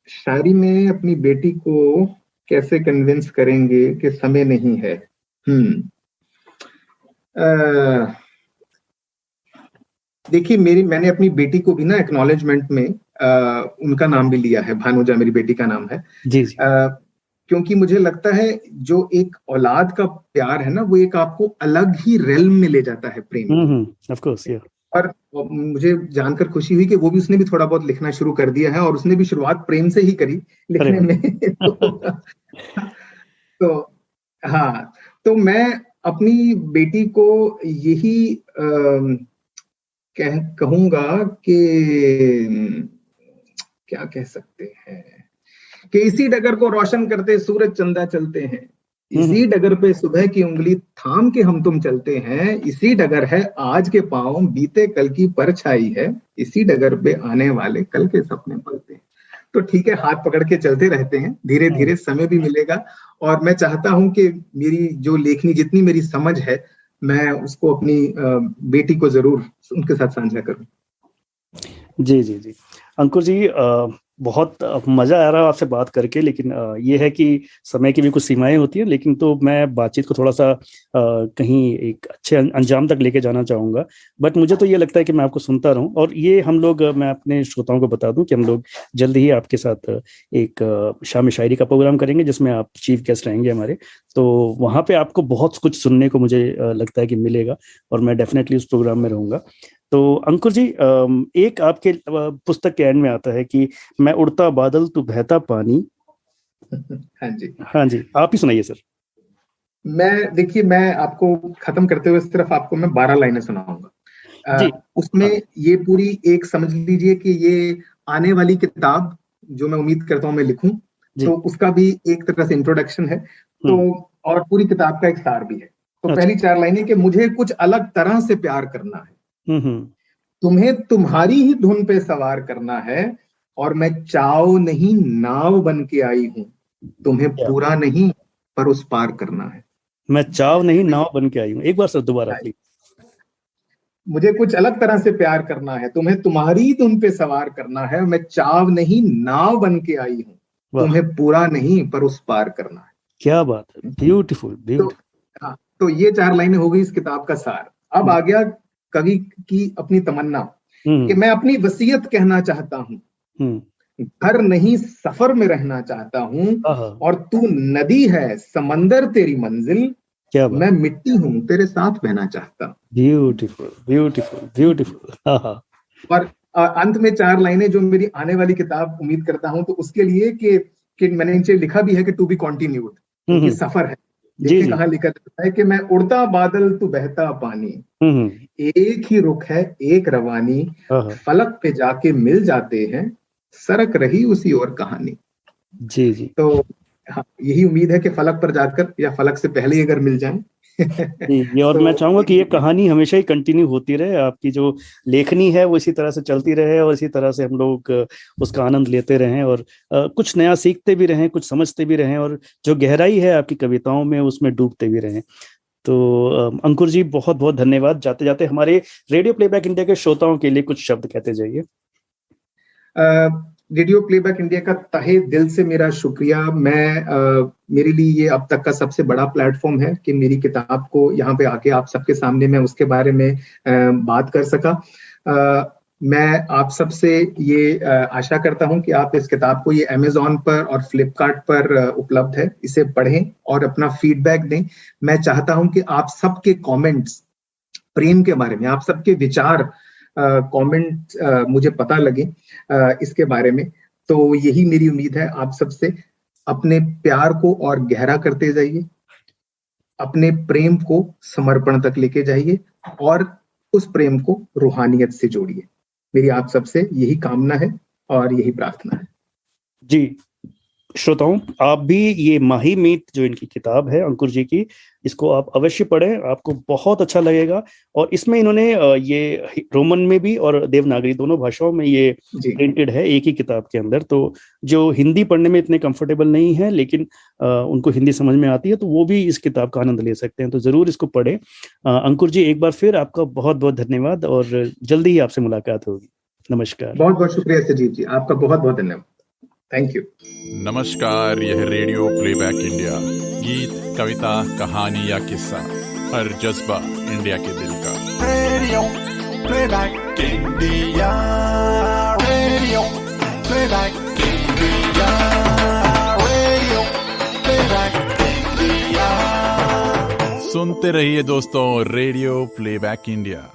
शायरी में अपनी बेटी को कैसे कन्विंस करेंगे कि समय नहीं है? देखिए, मैंने अपनी बेटी को भी ना एक्नॉलेजमेंट में उनका नाम भी लिया है, भानुजा मेरी बेटी का नाम है। जी जी। क्योंकि मुझे लगता है जो एक औलाद का प्यार है ना, वो एक आपको अलग ही रेल्म में ले जाता है, प्रेम। ऑफ कोर्स, या। और मुझे जानकर खुशी हुई कि उसने भी थोड़ा बहुत लिखना शुरू कर दिया है, और उसने भी शुरुआत प्रेम से ही करी लिखने में। तो हाँ, तो मैं अपनी बेटी को यही कहूंगा कि क्या कह सकते हैं, कि इसी डगर को रोशन करते सूरज चंदा चलते हैं, इसी डगर पे सुबह की उंगली थाम के हम तुम चलते हैं, इसी डगर है आज के पांव बीते कल की परछाई है, इसी डगर पे आने वाले कल के सपने पलते हैं। तो ठीक है, हाथ पकड़ के चलते रहते हैं, धीरे धीरे समय भी मिलेगा। और मैं चाहता हूं कि मेरी जो लेखनी, जितनी मेरी समझ है, मैं उसको अपनी बेटी को जरूर उनके साथ साझा करूं। जी जी जी। अंकुर जी, बहुत मजा आ रहा है आपसे बात करके, लेकिन ये है कि समय की भी कुछ सीमाएं होती हैं। लेकिन तो मैं बातचीत को थोड़ा सा कहीं एक अच्छे अंजाम तक लेके जाना चाहूंगा। बट मुझे तो ये लगता है कि मैं आपको सुनता रहूं। और ये हम लोग, मैं अपने श्रोताओं को बता दूं कि हम लोग जल्द ही आपके साथ एक शाम शायरी का प्रोग्राम करेंगे, जिसमें आप चीफ गेस्ट रहेंगे हमारे। तो वहां पे आपको बहुत कुछ सुनने को मुझे लगता है कि मिलेगा, और मैं डेफिनेटली उस प्रोग्राम में रहूंगा। तो अंकुर जी, एक आपके पुस्तक के एंड में आता है कि मैं उड़ता बादल तू बहता पानी। हाँ जी, हाँ जी, आप ही सुनाइए सर। देखिए, मैं आपको खत्म करते हुए सिर्फ आपको मैं 12 लाइनें सुनाऊंगा। उसमें ये पूरी एक समझ लीजिए कि ये आने वाली किताब जो मैं उम्मीद करता हूँ मैं लिखूं, तो उसका भी एक तरह से इंट्रोडक्शन है। तो और पूरी किताब का एक सार भी है। तो पहली 4 लाइनें कि मुझे कुछ अलग तरह से प्यार करना है, तुम्हें तुम्हारी ही धुन पे सवार करना है, और मैं चाव नहीं नाव बन के आई हूं, तुम्हें पूरा नहीं पर उस पार करना है। मैं चाव नहीं नाव बन के आई हूं। एक बार सर दोबारा प्लीज। मुझे कुछ अलग तरह से प्यार करना है, तुम्हें तुम्हारी धुन पे सवार करना है, मैं चाव नहीं नाव बन के आई हूँ, तुम्हें पूरा नहीं पर उस पार करना है। क्या बात है, ब्यूटीफुल ब्यूटीफुल। हाँ, तो ये 4 लाइनें हो गई इस किताब का सार। अब आ गया कवि की अपनी तमन्ना कि मैं अपनी वसीयत कहना चाहता हूँ, घर नहीं सफर में रहना चाहता हूँ, और तू नदी है समंदर तेरी मंजिल, मैं मिट्टी हूँ तेरे साथ बहना चाहता हूँ। Beautiful beautiful beautiful. और अंत में 4 लाइनें जो मेरी आने वाली किताब उम्मीद करता हूँ तो उसके लिए कि मैंने नीचे लिखा भी है कि टू बी कंटिन्यूड, क्योंकि सफर है। देखिए कहाँ लिखा जाता है कि मैं उड़ता बादल तू बहता पानी, एक ही रुख है एक रवानी, फलक पे जाके मिल जाते हैं, सरक रही उसी और कहानी। जी जी। तो हाँ, यही उम्मीद है कि फलक पर जाकर या फलक से पहले ही अगर मिल जाएं। ये और मैं चाहूंगा कि ये कहानी हमेशा ही कंटिन्यू होती रहे, आपकी जो लेखनी है वो इसी तरह से चलती रहे और इसी तरह से हम लोग उसका आनंद लेते रहें और कुछ नया सीखते भी रहें, कुछ समझते भी रहें, और जो गहराई है आपकी कविताओं में उसमें डूबते भी रहें। तो अंकुर जी बहुत बहुत धन्यवाद। जाते जाते हमारे रेडियो प्लेबैक इंडिया के श्रोताओं के लिए कुछ शब्द कहते जाइए। रेडियो प्लेबैक इंडिया का तहे दिल से मेरा शुक्रिया। मेरे लिए ये अब तक का सबसे बड़ा प्लेटफॉर्म है कि मेरी किताब को यहाँ पे आके आप सबके सामने मैं उसके बारे में बात कर सका। मैं आप सबसे ये आशा करता हूँ कि आप इस किताब को, ये अमेज़न पर और फ्लिपकार्ट पर उपलब्ध है, इसे पढ़ें और अपना फीडबैक दें। मैं चाहता हूँ कि आप सबके कमेंट्स प्रेम के बारे में, आप सबके विचार कमेंट मुझे पता लगे इसके बारे में। तो यही मेरी उम्मीद है आप सबसे। अपने प्यार को और गहरा करते जाइए, अपने प्रेम को समर्पण तक लेके जाइए और उस प्रेम को रूहानियत से जोड़िए। मेरी आप सबसे यही कामना है और यही प्रार्थना है। जी श्रोताओं, आप भी ये माही मीत जो इनकी किताब है अंकुर जी की, इसको आप अवश्य पढ़ें, आपको बहुत अच्छा लगेगा। और इसमें इन्होंने ये रोमन में भी और देवनागरी दोनों भाषाओं में ये प्रिंटेड है एक ही किताब के अंदर। तो जो हिंदी पढ़ने में इतने कंफर्टेबल नहीं है लेकिन उनको हिंदी समझ में आती है, तो वो भी इस किताब का आनंद ले सकते हैं। तो जरूर इसको पढ़ें। अंकुर जी एक बार फिर आपका बहुत बहुत धन्यवाद और जल्दी ही आपसे मुलाकात होगी। नमस्कार। बहुत बहुत शुक्रिया सजीव जी, आपका बहुत बहुत धन्यवाद। Thank you. नमस्कार, यह रेडियो प्लेबैक इंडिया। गीत, कविता, कहानी या किस्सा, हर जज्बा इंडिया के दिल का। Radio playback India, radio playback India, radio playback India. सुनते रहिए दोस्तों, रेडियो प्लेबैक इंडिया।